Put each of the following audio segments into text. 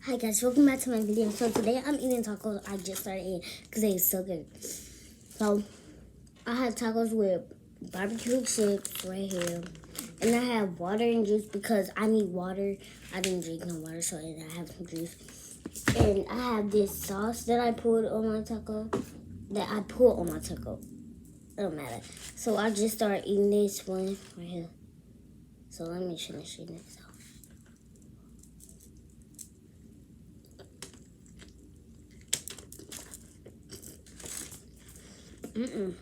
Hi guys, welcome back to my video. So today I'm eating tacos. I just started eating because they so good. So I had tacos with barbecue chips right here. And I have water and juice because I need water. I didn't drink no water, so I have some juice. And I have this sauce that I put on my taco. It don't matter. So I just started eating this one right here. So let me finish eating this. Mm-mm.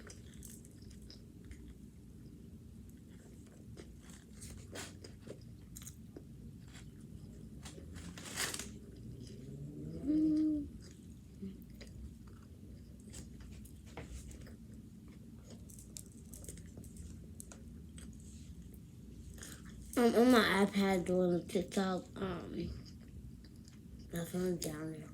On my iPad doing a TikTok, nothing down there.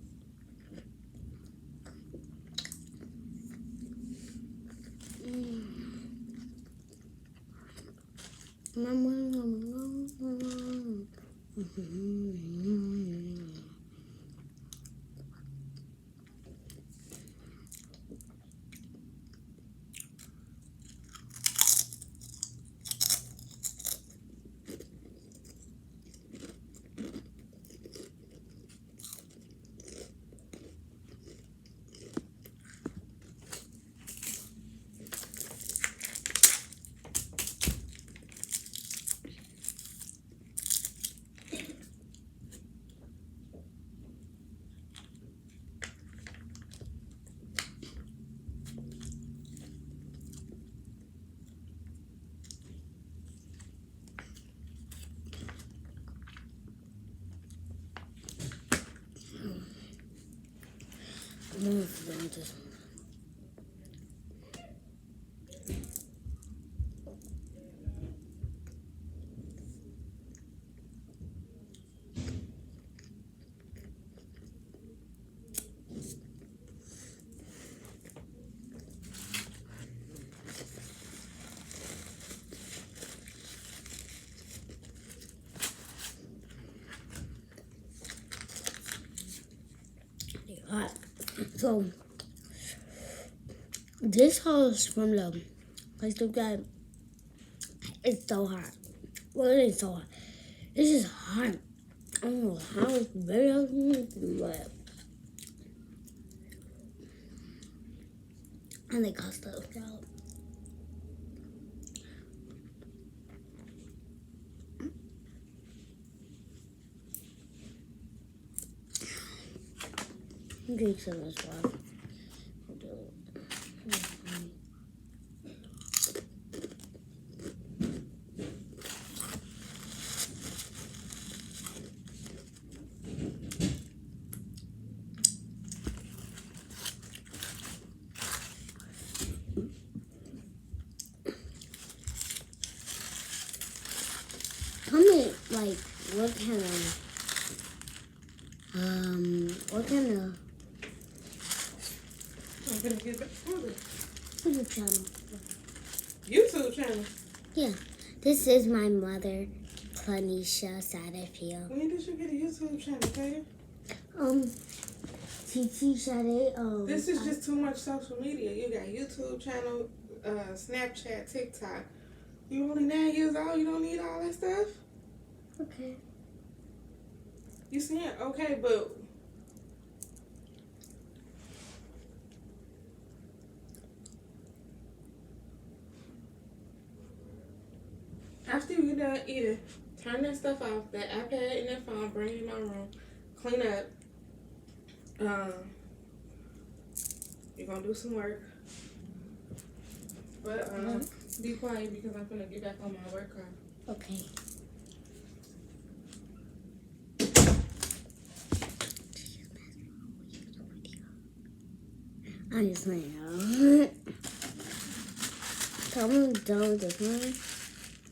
Hot. So this house from the place we got, it's so hot. Well, it ain't so hot. It's just hot. I don't know how it's very hot, but and they cost us out. Drink some as well. Comment like what kind of I'm gonna get back to it. YouTube channel? YouTube channel. Yeah, this is my mother, Planisha Satterfield. When did you get a YouTube channel, Katie? TT Sade. This is just too much social media. You got YouTube channel, Snapchat, TikTok. You only 9 years old. You don't need all that stuff. Okay. You saying okay, but after you get done eating, turn that stuff off. That iPad and that phone, bring it in my room, clean up. You're gonna do some work, but be quiet because I'm gonna get back on my work car. Okay. I'm just saying. Comment down with this one.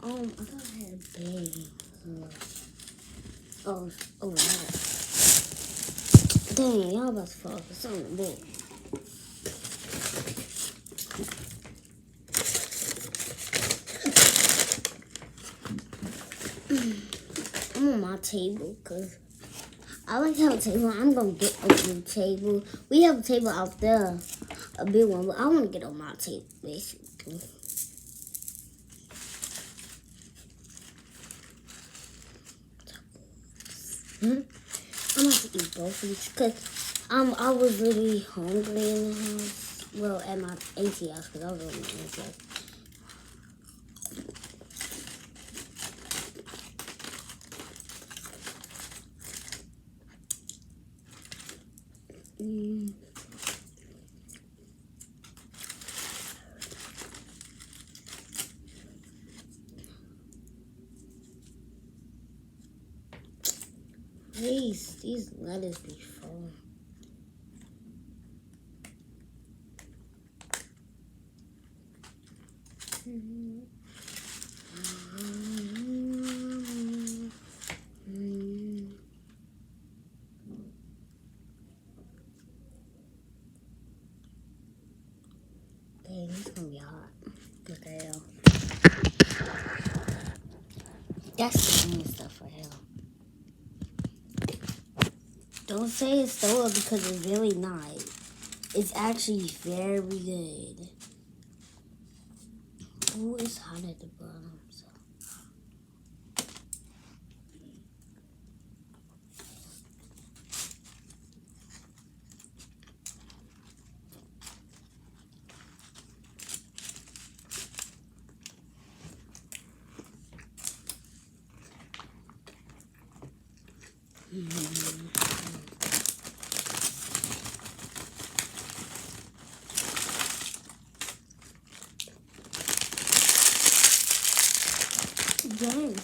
I thought I had a bag. Oh, that. Dang, y'all about to focus on the book. I'm on my table because I I like to have a table. I'm gonna get a new table. We have a table out there, a big one, but I want to get on my table basically. I'm about to eat both of these because I was really hungry in the house. Well, at my auntie house because I was at my auntie house. These lettuce be full. Dang, it's gonna be hot. Look at hell. That's the main stuff for hell. Don't say it's sour because it's really not. It's actually very good. Oh, it's hot at the bottom. So. Dang,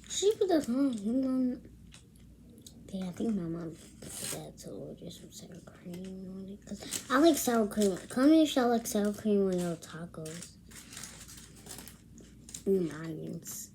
She put the phone. Yeah, I think my mom said to order some sour cream on it. Cause I like sour cream. Comment if y'all like sour cream on your tacos. And onions.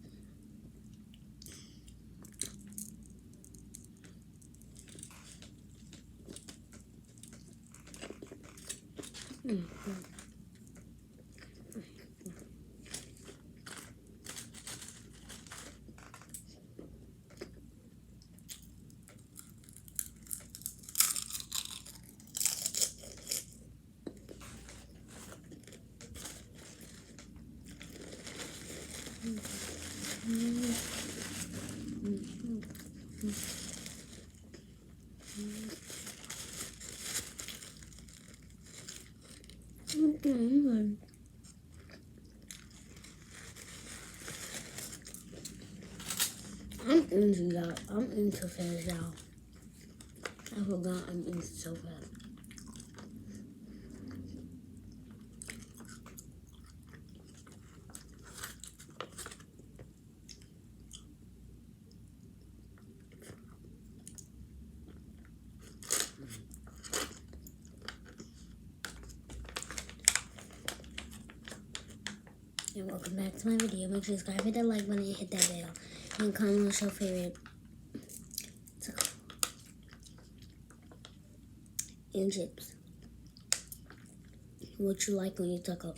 I'm into y'all. I'm into fast, y'all. I forgot I'm into so fast. And welcome back to my video. Make sure you subscribe, hit that like button, and hit that bell. And comment what's your favorite taco. And chips. What you like on your taco.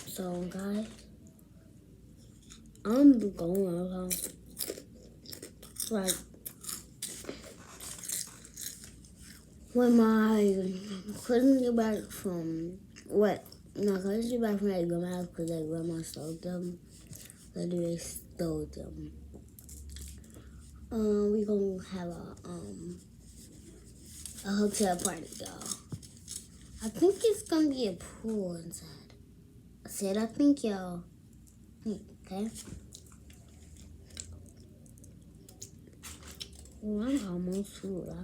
So guys, I'm going out. Like, when my cousin get back from what? No, cousin get back from their grandma's because their grandma stole them. They stole them. We gonna have a hotel party, y'all. I think it's gonna be a pool inside. I said I think, y'all. Okay. Ooh, I'm almost full.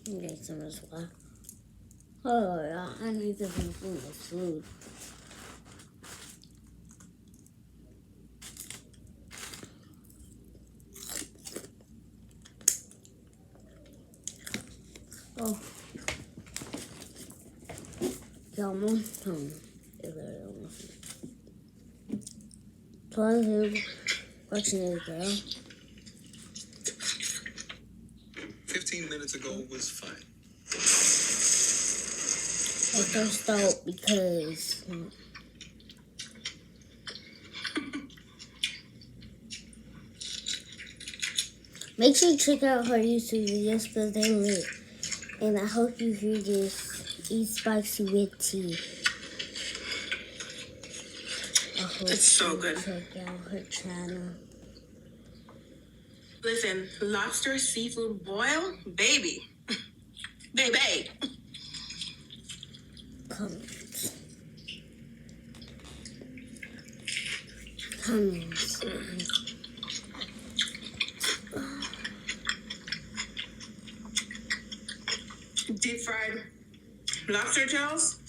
Get some as well. Oh, yeah, I need to finish this food. Oh, yeah, I'm almost home. So I was watching this girl. 15 minutes ago was fine. I first out because make sure you check out her YouTube videos because they lit. And I hope you hear this. Eat spicy with tea. I hope It's so you good. check out her channel. Listen, lobster seafood boil, baby. Baby. Comments. Comments. Deep fried lobster tails.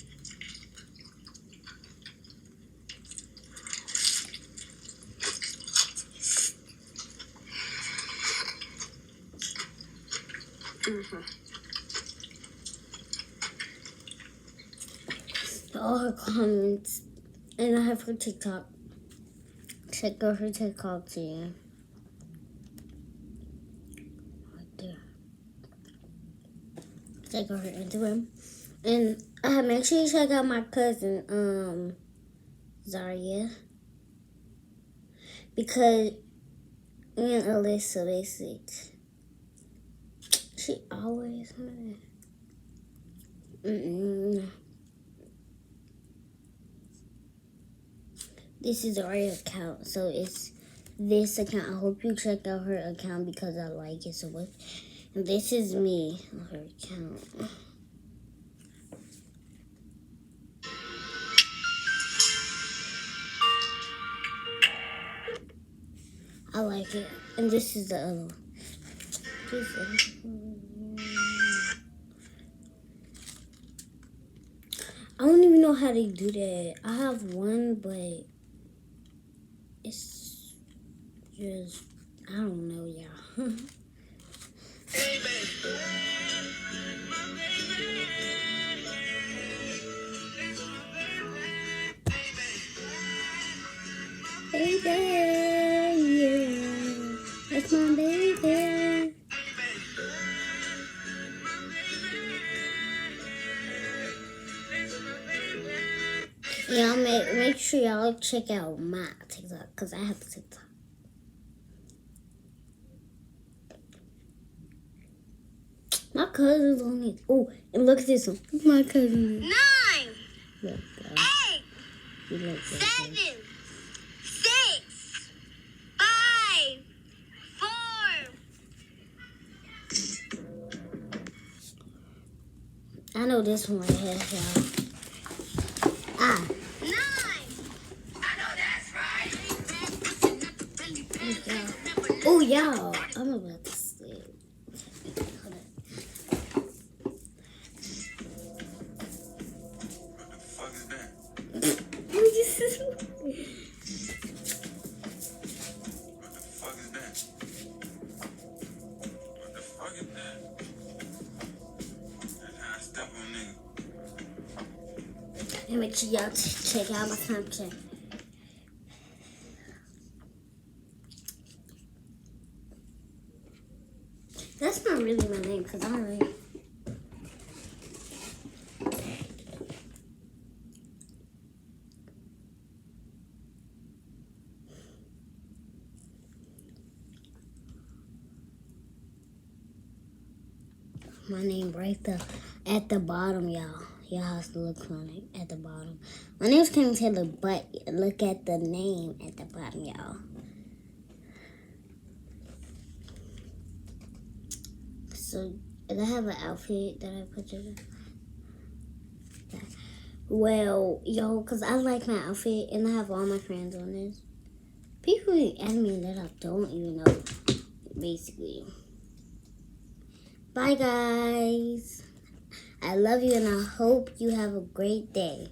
All her comments. And I have her TikTok. Check out her TikTok too. Right there. Check out her Instagram. And make sure you check out my cousin, Zaria. Because me and Alyssa basic. She always This is Zaria account, so it's this account. I hope you check out her account because I like it so much. And this is me on her account. I like it. And this is the other one. I don't even know how they do that. I have one, but it's just, I don't know, y'all. Baby, yeah, that's my baby. Y'all make sure y'all check out my TikTok because I have a TikTok. My cousin's on it. Oh, and look at this one. My cousin. 9, Look, 8, you look 7, 6, 5, 4. I know this one right here, y'all. Ah. 9. I know that's right. Oh, y'all. I'm about to sleep. Hold on. What the fuck is that? What the What the fuck is that? What the fuck is that? That's how I step on nigga. And make sure y'all check out my Snapchat. That's not really my name because I don't really. My name right there at the bottom, y'all. Y'all have to look on it at the bottom. My name's Kim Taylor, but look at the name at the bottom, y'all. So, and I have an outfit that I put in. Well, yo, because I like my outfit and I have all my friends on this. People add me that I don't even know, basically. Bye, guys. I love you and I hope you have a great day.